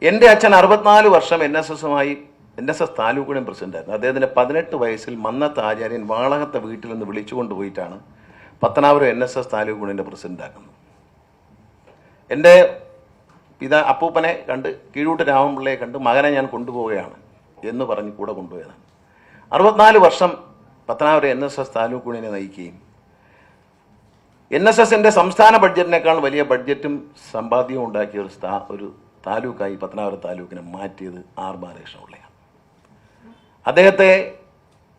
എൻ്റെ അച്ഛൻ 64 വർഷം NSS താലൂക്ക് യൂണിയൻ പ്രസിഡന്റായിരുന്നു. അദ്ദേഹത്തിൻ്റെ 18 വയസ്സിൽ മന്നത്ത് ആചാര്യൻ വാളകത്തെ വീട്ടിൽ നിന്ന് വിളിച്ചുകൊണ്ട് പോയിട്ടാണ് പത്തനാപുരം NSS താലൂക്ക് യൂണിയൻ്റെ പ്രസിഡന്റാക്കുന്നത്. എൻ്റെ അപ്പൂപ്പനെ കണ്ട്, കീഴൂട്ട് രാമപിള്ളയെ കണ്ട്, മകനെ ഞാൻ കൊണ്ടുപോവുകയാണ് എന്ന് പറഞ്ഞ് കൂടെ കൊണ്ടുപോയതാണ്. 64 വർഷം പത്തനാപുരം NSS താലൂക്ക് യൂണിയനെ നയിക്കുകയും NSSൻ്റെ സംസ്ഥാന ബഡ്ജറ്റിനേക്കാൾ വലിയ ബഡ്ജറ്റും സമ്പാദ്യവും ഉണ്ടാക്കിയ ഒരു താലൂക്കായി പത്തനാപുരം താലൂക്കിനെ മാറ്റിയത് ആർ ബാലകൃഷ്ണപിള്ളയാണ്. അദ്ദേഹത്തെ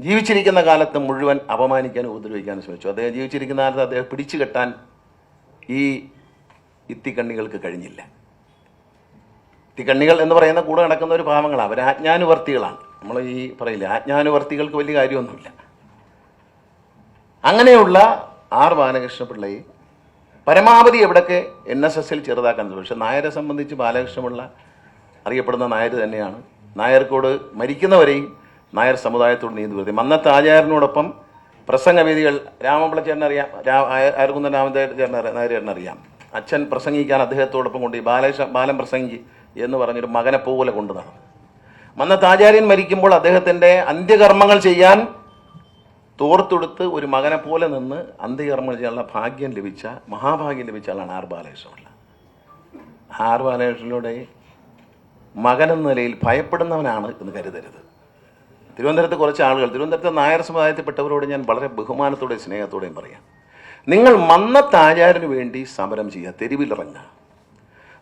ജീവിച്ചിരിക്കുന്ന കാലത്ത് മുഴുവൻ അപമാനിക്കാനും ഉപദ്രവിക്കാനും ശ്രമിച്ചു. അദ്ദേഹം ജീവിച്ചിരിക്കുന്ന കാലത്ത് അദ്ദേഹം പിടിച്ചു കെട്ടാൻ ഈ ഇത്തിക്കണ്ണികൾക്ക് കഴിഞ്ഞില്ല. ഇത്തിക്കണ്ണികൾ എന്ന് പറയുന്ന കൂടെ നടക്കുന്ന ഒരു പാവങ്ങളാണ്, അവർ ആജ്ഞാനുവർത്തികളാണ്. നമ്മൾ ഈ പറയില്ല, ആജ്ഞാനുവർത്തികൾക്ക് വലിയ കാര്യമൊന്നുമില്ല. അങ്ങനെയുള്ള ആർ ബാലകൃഷ്ണപിള്ളയെ പരമാവധി എവിടെയൊക്കെ NSSൽ ചെറുതാക്കാൻ ശ്രമിച്ചു. പക്ഷെ നായരെ സംബന്ധിച്ച് ബാലകൃഷ്ണപിള്ള അറിയപ്പെടുന്ന നായർ തന്നെയാണ്. നായർക്കോട് മരിക്കുന്നവരെയും നായർ സമുദായത്തോട് നീതി. മന്നത്ത് ആചാര്യനോടൊപ്പം പ്രസംഗവേദികൾ രാമപിള്ള ചേട്ടനറിയാം, അയർകുന്നൻ നായരേട്ടനറിയാം. അച്ഛൻ പ്രസംഗിക്കാൻ അദ്ദേഹത്തോടൊപ്പം കൊണ്ട് ബാലൻ പ്രസംഗി എന്ന് പറഞ്ഞൊരു മകനെ പോലെ കൊണ്ടു നടന്നു. മന്നത്ത് ആചാര്യൻ മരിക്കുമ്പോൾ അദ്ദേഹത്തിൻ്റെ അന്ത്യകർമ്മങ്ങൾ ചെയ്യാൻ തോർത്തെടുത്ത് ഒരു മകനെ പോലെ നിന്ന് അന്ത്യകർമ്മങ്ങൾ ചെയ്യാനുള്ള ഭാഗ്യം ലഭിച്ച, മഹാഭാഗ്യം ലഭിച്ച ആളാണ് ആർ ബാലകൃഷ്ണപിള്ള. ആർ ബാലകൃഷ്ണയുടെ മകനെന്ന നിലയിൽ ഭയപ്പെടുന്നവനാണ് എന്ന് കരുതരുത്. തിരുവനന്തപുരത്ത് കുറച്ച് ആളുകൾ, തിരുവനന്തപുരത്തെ നായർ സമുദായത്തിൽപ്പെട്ടവരോട് ഞാൻ വളരെ ബഹുമാനത്തോടെയും സ്നേഹത്തോടെയും പറയാം, നിങ്ങൾ മന്നത്ത് ആചാര്യന് വേണ്ടി സമരം ചെയ്യുക, തെരുവിലിറങ്ങുക.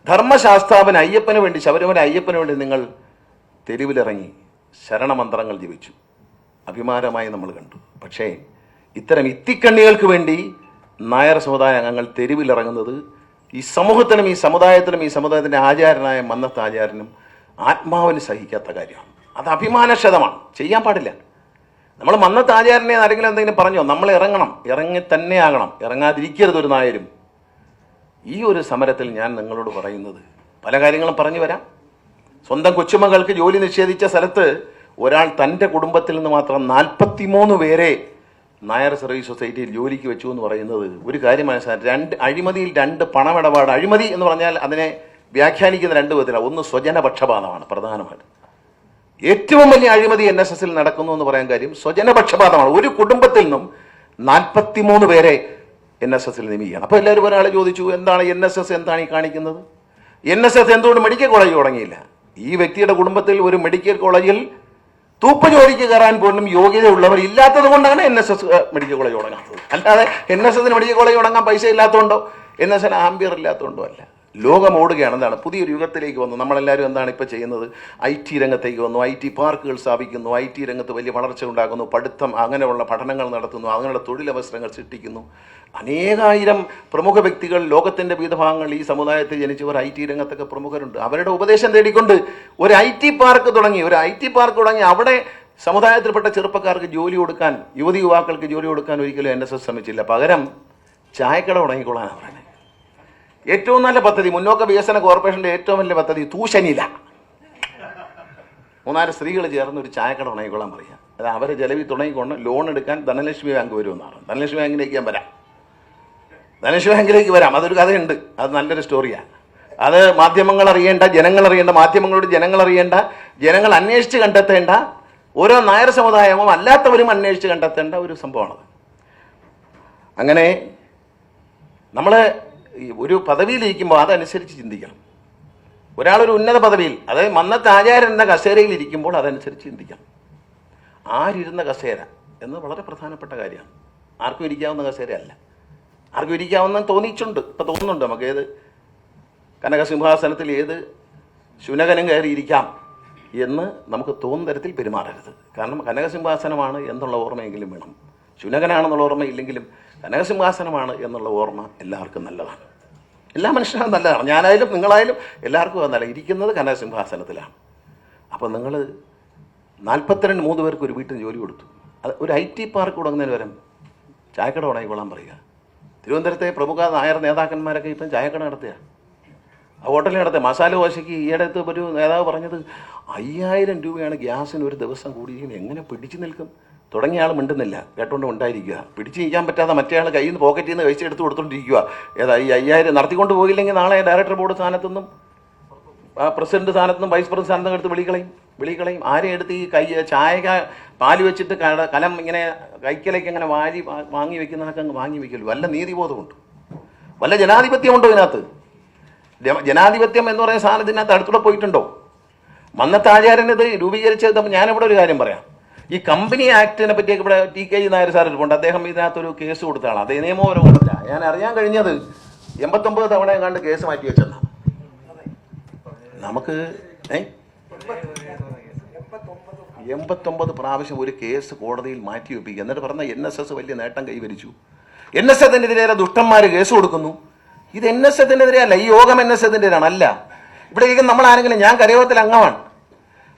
ധർമ്മശാസ്താവിന് അയ്യപ്പന് വേണ്ടി, ശബരിമല അയ്യപ്പന് വേണ്ടി നിങ്ങൾ തെരുവിലിറങ്ങി ശരണമന്ത്രങ്ങൾ ജപിച്ചു, അഭിമാനമായി നമ്മൾ കണ്ടു. പക്ഷേ ഇത്തരം ഇത്തിക്കണ്ണികൾക്ക് വേണ്ടി നായർ സമുദായ അംഗങ്ങൾ തെരുവിലിറങ്ങുന്നത് ഈ സമൂഹത്തിനും ഈ സമുദായത്തിൻ്റെ ആചാര്യനായ മന്നത്ത് ആചാര്യനും ആത്മാവിന് സഹിക്കാത്ത കാര്യമാണ്. അത് അഭിമാനക്ഷതമാണ്, ചെയ്യാൻ പാടില്ല. നമ്മൾ മന്നത്ത് ആചാര്യനെ ആരെങ്കിലും എന്തെങ്കിലും പറഞ്ഞോ, നമ്മൾ ഇറങ്ങി തന്നെ ആകണം, ഇറങ്ങാതിരിക്കരുത് ഒരു നായരും. ഈ ഒരു സമരത്തിൽ ഞാൻ നിങ്ങളോട് പറയുന്നത്, പല കാര്യങ്ങളും പറഞ്ഞു വരാം. സ്വന്തം കൊച്ചുമകൾക്ക് ജോലി നിഷേധിച്ച സ്ഥലത്ത് ഒരാൾ തൻ്റെ കുടുംബത്തിൽ നിന്ന് മാത്രം 43 പേരെ നായർ സർവീസ് സൊസൈറ്റിയിൽ ജോലിക്ക് വെച്ചു എന്ന് പറയുന്നത് ഒരു കാര്യം മനസ്സിലാക്കി. അഴിമതിയിൽ 2 പണമിടപാട്. അഴിമതി എന്ന് പറഞ്ഞാൽ അതിനെ വ്യാഖ്യാനിക്കുന്ന 2 വിധത്തിലാണ്. ഒന്ന് സ്വജനപക്ഷപാതമാണ് പ്രധാനമായിട്ട്. ഏറ്റവും വലിയ അഴിമതി NSSൽ നടക്കുന്നു എന്ന് പറയാൻ കാര്യം സ്വജനപക്ഷപാതമാണ്. ഒരു കുടുംബത്തിൽ നിന്നും 43 പേരെ NSSൽ നിയമിക്കുകയാണ്. അപ്പോൾ എല്ലാവരും ഒരാൾ ചോദിച്ചു, എന്താണ് NSS, എന്താണ് ഈ കാണിക്കുന്നത്? NSS എന്തുകൊണ്ട് മെഡിക്കൽ കോളേജ് തുടങ്ങിയില്ല? ഈ വ്യക്തിയുടെ കുടുംബത്തിൽ ഒരു മെഡിക്കൽ കോളേജിൽ തൂപ്പ് ജോലിക്ക് കയറാൻ പോലും യോഗ്യതയുള്ളവർ ഇല്ലാത്തത് കൊണ്ടാണ് NSS മെഡിക്കൽ കോളേജ് തുടങ്ങാത്തത്. അല്ലാതെ NSSന് മെഡിക്കൽ കോളേജ് തുടങ്ങാൻ പൈസ ഇല്ലാത്തതുകൊണ്ടോ NSSന് ആംബിയർ ഇല്ലാത്തതുകൊണ്ടോ അല്ല. ലോകം ഓടുകയാണ്. എന്താണ്? പുതിയൊരു യുഗത്തിലേക്ക് വന്നു. നമ്മളെല്ലാവരും എന്താണ് ഇപ്പോൾ ചെയ്യുന്നത്? IT രംഗത്തേക്ക് വന്നു, IT പാർക്കുകൾ സ്ഥാപിക്കുന്നു, IT രംഗത്ത് വലിയ വളർച്ച ഉണ്ടാക്കുന്നു, പഠിത്തം, അങ്ങനെയുള്ള പഠനങ്ങൾ നടത്തുന്നു, അങ്ങനെയുള്ള തൊഴിലവസരങ്ങൾ സൃഷ്ടിക്കുന്നു. അനേകായിരം പ്രമുഖ വ്യക്തികൾ ലോകത്തിൻ്റെ വിവിധ ഭാഗങ്ങളിൽ ഈ സമുദായത്തിൽ ജനിച്ചവർ IT രംഗത്തൊക്കെ പ്രമുഖരുണ്ട്. അവരുടെ ഉപദേശം തേടിക്കൊണ്ട് ഒരു IT പാർക്ക് തുടങ്ങി. അവിടെ സമുദായത്തിൽപ്പെട്ട ചെറുപ്പക്കാർക്ക് ജോലി കൊടുക്കാൻ, യുവതി-യുവാക്കൾക്ക് ജോലി കൊടുക്കാൻ ഒരിക്കലും NSS ശ്രമിച്ചില്ല. പകരം ചായക്കട തുടങ്ങിക്കൊള്ളാനാണ് പറയുന്നത്. ഏറ്റവും നല്ല പദ്ധതി, മുന്നോക്ക വികസന കോർപ്പറേഷൻ്റെ ഏറ്റവും വലിയ പദ്ധതി തൂശനില. 3-4 സ്ത്രീകൾ ചേർന്ന് ഒരു ചായക്കട തുടങ്ങിക്കൊള്ളാൻ പറയുക. അത് അവരെ ജലവി തുടങ്ങിക്കൊണ്ട് ലോൺ എടുക്കാൻ ധനലക്ഷ്മി ബാങ്ക് വരുമെന്നാണ്. ധനലക്ഷ്മി ബാങ്കിലേക്ക് ഞാൻ വരാം, അതൊരു കഥയുണ്ട്, അത് നല്ലൊരു സ്റ്റോറിയാണ്. അത് മാധ്യമങ്ങൾ അറിയേണ്ട, ജനങ്ങൾ അറിയേണ്ട, മാധ്യമങ്ങളോട് ജനങ്ങൾ അറിയേണ്ട, ജനങ്ങൾ അന്വേഷിച്ച് കണ്ടെത്തേണ്ട, ഓരോ നായർ സമുദായവും അല്ലാത്തവരും അന്വേഷിച്ച് കണ്ടെത്തേണ്ട ഒരു സംഭവമാണത്. അങ്ങനെ നമ്മൾ ഒരു പദവിയിലിരിക്കുമ്പോൾ അതനുസരിച്ച് ചിന്തിക്കണം. ഒരാളൊരു ഉന്നത പദവിയിൽ, അതായത് മന്നത്ത് ആചാര്യൻ എന്ന കസേരയിൽ ഇരിക്കുമ്പോൾ അതനുസരിച്ച് ചിന്തിക്കണം. ആരിരുന്ന കസേര എന്ന് വളരെ പ്രധാനപ്പെട്ട കാര്യമാണ്. ആർക്കും ഇരിക്കാവുന്ന കസേരയല്ല. ആർക്കും ഇരിക്കാവുന്ന തോന്നിയിട്ടുണ്ട്, ഇപ്പം തോന്നുന്നുണ്ട് നമുക്ക്. ഏത് കനകസിംഹാസനത്തിൽ ഏത് ശുനകനും കയറിയിരിക്കാം എന്ന് നമുക്ക് തോന്നുന്ന തരത്തിൽ പെരുമാറരുത്. കാരണം കനകസിംഹാസനമാണ് എന്നുള്ള ഓർമ്മയെങ്കിലും വേണം. ശുനകനാണെന്നുള്ള ഓർമ്മയില്ലെങ്കിലും കനകസിംഹാസനമാണ് എന്നുള്ള ഓർമ്മ എല്ലാവർക്കും നല്ലതാണ്. എല്ലാ മനുഷ്യരും നല്ലതാണ്. ഞാനായാലും നിങ്ങളായാലും എല്ലാവർക്കും നല്ല. ഇരിക്കുന്നത് കനകസിംഹാസനത്തിലാണ്. അപ്പോൾ നിങ്ങൾ 43 പേർക്ക് ഒരു വീട്ടിൽ ജോലി കൊടുത്തു. അത് ഒരു IT പാർക്ക് തുടങ്ങുന്നതിന് വരെ ചായക്കട തുടങ്ങിക്കൊള്ളാൻ പറയുക. തിരുവനന്തപുരത്തെ പ്രമുഖ നായർ നേതാക്കന്മാരൊക്കെ ഇപ്പം ചായക്കട നടത്തുക, ആ ഹോട്ടലിൽ നടത്തുക. മസാല ദോശയ്ക്ക് ഈയിടത്ത് ഒരു നേതാവ് പറഞ്ഞത് 5000 രൂപയാണ് ഗ്യാസിന് ഒരു ദിവസം കൂടിയിരിക്കുന്നത്. എങ്ങനെ പിടിച്ചു നിൽക്കും? തുടങ്ങിയ ആൾ മിണ്ടുന്നില്ല, കേട്ടോണ്ട് ഉണ്ടായിരിക്കുക. പിടിച്ചു നിൽക്കാൻ പറ്റാതെ മറ്റേ ആൾ കയ്യിൽ നിന്ന് പോക്കറ്റിൽ നിന്ന് കഴിച്ചെടുത്ത് കൊടുത്തോണ്ടിരിക്കുക. ഏതാ ഈ 5000 നടത്തിക്കൊണ്ട് പോയില്ലെങ്കിൽ നാളെ ഡയറക്ടർ ബോർഡ് സ്ഥാനത്തുനിന്നും പ്രസിഡന്റ് സ്ഥാനത്തുനിന്നും വൈസ് പ്രസിഡന്റ് സ്ഥാനത്തും എടുത്ത് വിളികളയും ആരെയും എടുത്ത് ഈ ചായ പാല് വെച്ചിട്ട് കലം ഇങ്ങനെ കൈക്കലേക്ക് അങ്ങനെ വാങ്ങി വെക്കുന്നതൊക്കെ അങ്ങ് വാങ്ങി വെക്കുമല്ലോ. വല്ല നീതിബോധമുണ്ട്, വല്ല ജനാധിപത്യമുണ്ടോ ഇതിനകത്ത്? ജനാധിപത്യം എന്ന് പറയുന്ന സാധനത്തിനകത്ത് അടുത്തൂടെ പോയിട്ടുണ്ടോ? മന്നത്താചാര്യൻ ഇത് രൂപീകരിച്ചത്. ഞാനിവിടെ ഒരു കാര്യം പറയാം. ഈ കമ്പനി ആക്ടിനെ പറ്റിയൊക്കെ ഇവിടെ TK നായർ സാർ ഇരിപ്പുണ്ട്. അദ്ദേഹം ഇതിനകത്തൊരു കേസ് കൊടുത്താണ്. അതേ നിയമപരമല്ല. ഞാൻ അറിയാൻ കഴിഞ്ഞത് 89 തവണ കണ്ട് കേസ് മാറ്റി വെച്ചെന്നാ. നമുക്ക് 89 പ്രാവശ്യം ഒരു കേസ് കോടതിയിൽ മാറ്റി വെപ്പിക്കുക. എന്നിട്ട് പറഞ്ഞ NSS വലിയ നേട്ടം കൈവരിച്ചു. NSSനെതിരെ ദുഷ്ടന്മാർ കേസ് കൊടുക്കുന്നു. ഇത് NSSനെതിരെ അല്ല, ഈ യോഗം NSSനെതിരാണ്. അല്ല, ഇവിടെ നമ്മൾ ആരെങ്കിലും, ഞാൻ കരയോഗത്തിൽ അംഗമാണ്,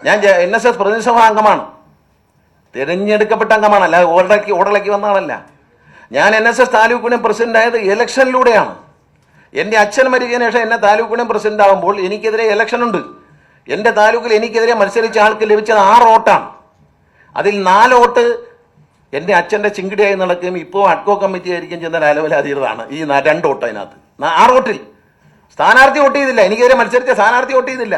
ഞാൻ NSS പ്രതിനിധിസഭാ അംഗമാണ്, തിരഞ്ഞെടുക്കപ്പെട്ട അംഗമാണ്, അല്ല ഓടലക്കി വന്നതാണല്ല. ഞാൻ NSS താലൂക്ക് യൂണിയൻ പ്രസിഡന്റ് ആയത് ഇലക്ഷനിലൂടെയാണ്. എൻ്റെ അച്ഛൻ മരിച്ചതിന് ശേഷം എന്നെ താലൂക്ക് യൂണിയൻ പ്രസിഡന്റ് ആകുമ്പോൾ എനിക്കെതിരെ ഇലക്ഷൻ ഉണ്ട്. എൻ്റെ താലൂക്കിൽ എനിക്കെതിരെ മത്സരിച്ച ആൾക്ക് ലഭിച്ചത് 6 വോട്ടാണ്. അതിൽ 4 വോട്ട് എൻ്റെ അച്ഛൻ്റെ ചിങ്കിടിയായി നടക്കുകയും ഇപ്പോൾ അഡ്കോ കമ്മിറ്റി ആയിരിക്കും ചെന്ന ലാലവലാതിയതാണ്. ഈ 2 വോട്ട് അതിനകത്ത് 6 വോട്ടിൽ സ്ഥാനാർത്ഥി വോട്ട് ചെയ്തില്ല. എനിക്കെതിരെ മത്സരിച്ച സ്ഥാനാർത്ഥി വോട്ട് ചെയ്തില്ല.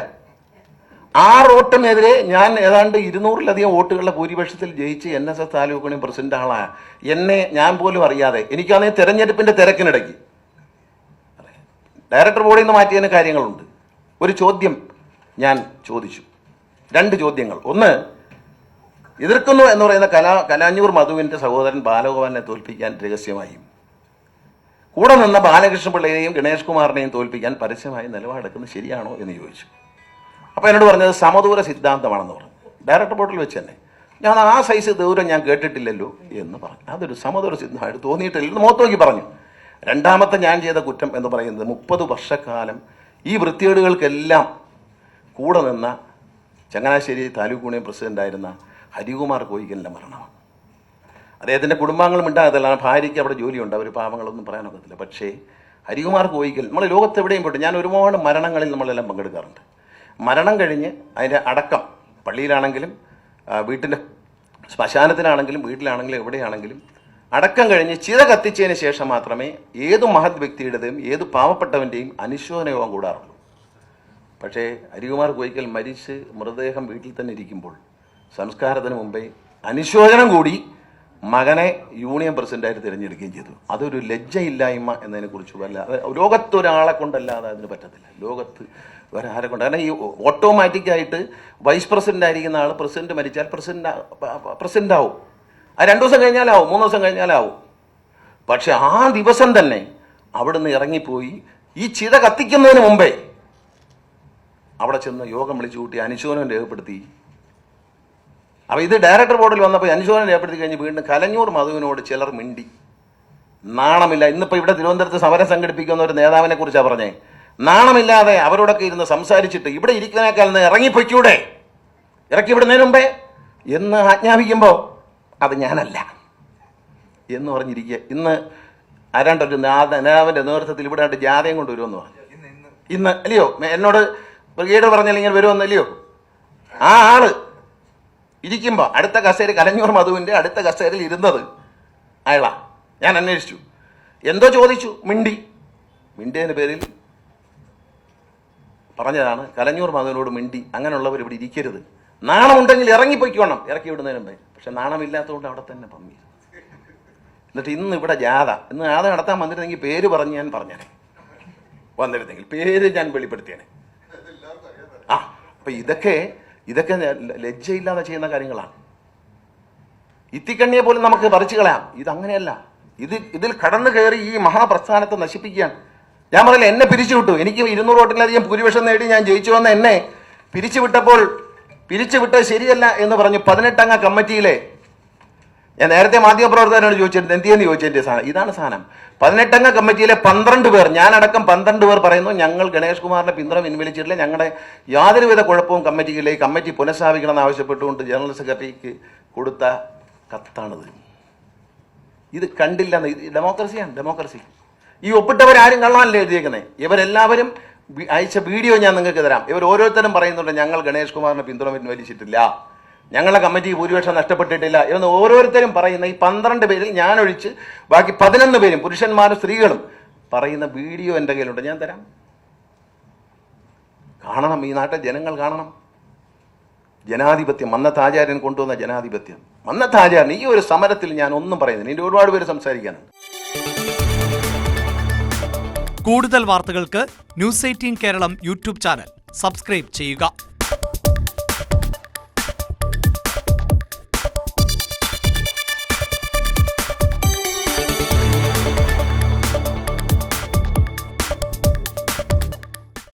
6 വോട്ടിനെതിരെ ഞാൻ ഏതാണ്ട് 200-ലധികം വോട്ടുകളുടെ ഭൂരിപക്ഷത്തിൽ ജയിച്ച് NSS താലൂക്ക് യൂണിയൻ പ്രസിഡന്റ് ആളായ എന്നെ ഞാൻ പോലും അറിയാതെ, എനിക്കാണെങ്കിൽ തെരഞ്ഞെടുപ്പിന്റെ തിരക്കിനിടയ്ക്ക് ഡയറക്ടർ ബോർഡിൽ നിന്ന് മാറ്റിയതിന് കാര്യങ്ങളുണ്ട്. ഒരു ചോദ്യം ഞാൻ ചോദിച്ചു, 2 ചോദ്യങ്ങൾ. ഒന്ന്, എതിർക്കുന്നു എന്ന് പറയുന്ന കലാഞ്ഞൂർ മധുവിൻ്റെ സഹോദരൻ ബാലഗോപാലിനെ തോൽപ്പിക്കാൻ രഹസ്യമായും കൂടെ നിന്ന ബാലകൃഷ്ണപിള്ളയെയും ഗണേഷ് കുമാറിനെയും തോൽപ്പിക്കാൻ പരസ്യമായി നിലപാടെടുക്കുന്നത് ശരിയാണോ എന്ന് ചോദിച്ചു. അപ്പോൾ എന്നോട് പറഞ്ഞത് സമദൂര സിദ്ധാന്തമാണെന്ന് പറഞ്ഞു. ഡയറക്ടർ ബോർഡിൽ വെച്ച് തന്നെ ഞാൻ ആ സൈസ് ദൂരം ഞാൻ കേട്ടിട്ടില്ലല്ലോ എന്ന് പറഞ്ഞു. അതൊരു സമദൂര സിദ്ധാന്തമായിട്ട് തോന്നിയിട്ടില്ലെന്ന് മുഖത്ത് നോക്കി പറഞ്ഞു. രണ്ടാമത്തെ ഞാൻ ചെയ്ത കുറ്റം എന്ന് പറയുന്നത് 30 വർഷക്കാലം ഈ വൃത്തികേടുകൾക്കെല്ലാം കൂടെ നിന്ന ചങ്ങനാശ്ശേരി താലൂക്ക് യൂണിയൻ പ്രസിഡന്റായിരുന്ന ഹരികുമാർ കോയിക്കലിൻ്റെ മരണമാണ്. അദ്ദേഹത്തിൻ്റെ കുടുംബാംഗങ്ങൾ മിണ്ടാകത്തില്ല, ഭാര്യയ്ക്ക് അവിടെ ജോലിയുണ്ട്, അവർ പാവങ്ങളൊന്നും പറയാനൊക്കത്തില്ല. പക്ഷേ ഹരികുമാർ കോയിക്കൽ, നമ്മൾ ലോകത്ത് എവിടെയും പോയിട്ട്, ഞാൻ ഒരുപാട് മരണങ്ങളിൽ നമ്മളെല്ലാം പങ്കെടുക്കാറുണ്ട്. മരണം കഴിഞ്ഞ് അതിൻ്റെ അടക്കം പള്ളിയിലാണെങ്കിലും വീട്ടിൻ്റെ ശ്മശാനത്തിലാണെങ്കിലും വീട്ടിലാണെങ്കിലും എവിടെയാണെങ്കിലും അടക്കം കഴിഞ്ഞ് ചിത കത്തിച്ചതിന് ശേഷം മാത്രമേ ഏതു മഹത് വ്യക്തിയുടേതും ഏത് പാവപ്പെട്ടവൻ്റെയും അനുശോചന യോഗം കൂടാറുള്ളൂ. പക്ഷേ ഹരികുമാർ കോയിക്കൽ മരിച്ച് മൃതദേഹം വീട്ടിൽ തന്നെ ഇരിക്കുമ്പോൾ സംസ്കാരത്തിന് മുമ്പേ അനുശോചനം കൂടി മകനെ യൂണിയൻ പ്രസിഡന്റായിട്ട് തിരഞ്ഞെടുക്കുകയും ചെയ്തു. അതൊരു ലജ്ജയില്ലായ്മ എന്നതിനെക്കുറിച്ച് വല്ല ലോകത്തൊരാളെ കൊണ്ടല്ലാതെ അതിന് പറ്റത്തില്ല. ലോകത്ത് വേറെ ആരെ കൊണ്ട്, കാരണം ഈ ഓട്ടോമാറ്റിക്കായിട്ട് വൈസ് പ്രസിഡന്റ് ആയിരിക്കുന്ന ആൾ പ്രസിഡന്റ് മരിച്ചാൽ പ്രസിഡന്റ് ആവും. ആ 2 ദിവസം കഴിഞ്ഞാലാവും, 3 ദിവസം കഴിഞ്ഞാലാവും. പക്ഷെ ആ ദിവസം തന്നെ അവിടുന്ന് ഇറങ്ങിപ്പോയി ഈ ചിത കത്തിക്കുന്നതിന് മുമ്പേ അവിടെ ചെന്ന് യോഗം വിളിച്ചു കൂട്ടി അനുശോചനം രേഖപ്പെടുത്തി. അപ്പോൾ ഇത് ഡയറക്ടർ ബോർഡിൽ വന്നപ്പോൾ അനുശോചനം രേഖപ്പെടുത്തി കഴിഞ്ഞ് വീണ്ടും കലഞ്ഞൂർ മധുവിനോട് ചിലർ മിണ്ടി. നാണമില്ല. ഇന്നിപ്പോൾ ഇവിടെ തിരുവനന്തപുരത്ത് സമരം സംഘടിപ്പിക്കുന്ന ഒരു നേതാവിനെ കുറിച്ചാണ് പറഞ്ഞേ. നാണമില്ലാതെ അവരോടൊക്കെ ഇരുന്ന് സംസാരിച്ചിട്ട് ഇവിടെ ഇരിക്കുന്നതിനേക്കാൾ നിന്ന് ഇറങ്ങിപ്പൊയ്ക്കൂടെ, ഇറക്കി വിടുന്നതിന് മുമ്പേ എന്ന് ആജ്ഞാപിക്കുമ്പോൾ അത് ഞാനല്ല എന്ന് പറഞ്ഞിരിക്കുക. ഇന്ന് ആരാണ്ടൊരു നേതാവിൻ്റെ നേതൃത്വത്തിൽ ഇവിടെ ആയിട്ട് ജാഥയും കൊണ്ടുവരുമെന്ന് പറഞ്ഞു. ഇന്ന് അല്ലയോ എന്നോട് ബ്രിഗേഡ് പറഞ്ഞില്ലെങ്കിൽ വരുമെന്നല്ലയോ? ആ ആള് ഇരിക്കുമ്പോൾ അടുത്ത കസേര കലഞ്ഞൂർ മധുവിൻ്റെ അടുത്ത കസേരയിൽ ഇരുന്നത് അയാളാ. ഞാൻ അന്വേഷിച്ചു, എന്തോ ചോദിച്ചു, മിണ്ടിയതിന് പേരിൽ പറഞ്ഞതാണ് കലഞ്ഞൂർ മധുവിനോട് മിണ്ടി. അങ്ങനെയുള്ളവർ ഇവിടെ ഇരിക്കരുത്, നാണമുണ്ടെങ്കിൽ ഇറങ്ങിപ്പോയിക്കോണം, ഇറക്കി വിടുന്നതിന് മുമ്പേ. പക്ഷെ നാണമില്ലാത്തതുകൊണ്ട് അവിടെ തന്നെ പമ്മി. എന്നിട്ട് ഇന്ന് ഇവിടെ ജാഥ നടത്താൻ വന്നിരുന്നെങ്കിൽ പേര് പറഞ്ഞ് ഞാൻ പറഞ്ഞേനെ, വന്നിരുന്നെങ്കിൽ പേര് ഞാൻ വെളിപ്പെടുത്തിയേനെ. അപ്പൊ ഇതൊക്കെ ലജ്ജയില്ലാതെ ചെയ്യുന്ന കാര്യങ്ങളാണ്. ഇത്തിക്കണ്ണിയെ പോലും നമുക്ക് പറിച്ചു കളയാം. ഇതങ്ങനെയല്ല. ഇതിൽ കടന്നു കയറി ഈ മഹാപ്രസ്ഥാനത്തെ നശിപ്പിക്കുകയാണ്. ഞാൻ പറയില്ല, എന്നെ പിരിച്ചുവിട്ടു. എനിക്ക് 200 വോട്ടിലധികം ഭൂരിപക്ഷം നേടി ഞാൻ ജയിച്ചു വന്ന എന്നെ പിരിച്ചുവിട്ടത് ശരിയല്ല എന്ന് പറഞ്ഞു 18 അംഗ കമ്മിറ്റിയിലെ, ഞാൻ നേരത്തെ മാധ്യമപ്രവർത്തകരോട് ചോദിച്ചിട്ടുണ്ട് എന്തിയെന്ന് ചോദിച്ചതിൻ്റെ സാധനം ഇതാണ് സാധനം. 18 അംഗ കമ്മിറ്റിയിലെ 12 പേർ, ഞാനടക്കം 12 പേർ പറയുന്നു ഞങ്ങൾ ഗണേഷ് കുമാറിന്റെ പിന്തുണ പിൻവലിച്ചിട്ടില്ല, ഞങ്ങളുടെ യാതൊരുവിധ കുഴപ്പവും കമ്മിറ്റിക്കില്ല, ഈ കമ്മിറ്റി പുനഃസ്ഥാപിക്കണമെന്ന് ആവശ്യപ്പെട്ടുകൊണ്ട് ജനറൽ സെക്രട്ടറിക്ക് കൊടുത്ത കത്താണിത്. ഇത് കണ്ടില്ല. ഡെമോക്രസിയാണ്, ഡെമോക്രസി. ഈ ഒപ്പിട്ടവരാരും കള്ളമല്ലേ എഴുതിയേക്കുന്നത്. ഇവരെല്ലാവരും അയച്ച വീഡിയോ ഞാൻ നിങ്ങൾക്ക് തരാം. ഇവർ ഓരോരുത്തരും പറയുന്നുണ്ട് ഞങ്ങൾ ഗണേഷ് കുമാറിനെ പിന്തുണ പിൻവലിച്ചിട്ടില്ല, ഞങ്ങളുടെ കമ്മിറ്റി ഭൂരിപക്ഷം നഷ്ടപ്പെട്ടിട്ടില്ല എന്ന് ഓരോരുത്തരും പറയുന്ന ഈ 12 പേരിൽ ഞാനൊഴിച്ച് ബാക്കി 11 പേരും പുരുഷന്മാരും സ്ത്രീകളും പറയുന്ന വീഡിയോ എൻ്റെ കയ്യിലുണ്ട്, ഞാൻ തരാം. കാണണം, ഈ നാട്ടിലെ ജനങ്ങൾ കാണണം. ജനാധിപത്യം, മന്നത്ത് ആചാര്യൻ കൊണ്ടുവന്ന ജനാധിപത്യം. മന്നത്ത് ആചാര്യൻ ഈ ഒരു സമരത്തിൽ ഞാൻ ഒന്നും പറയുന്നില്ല. ഇനി ഒരുപാട് പേര് സംസാരിക്കാനുണ്ട്. കൂടുതൽ വാർത്തകൾക്ക് news 18 Keralam YouTube channel subscribe ചെയ്യുക.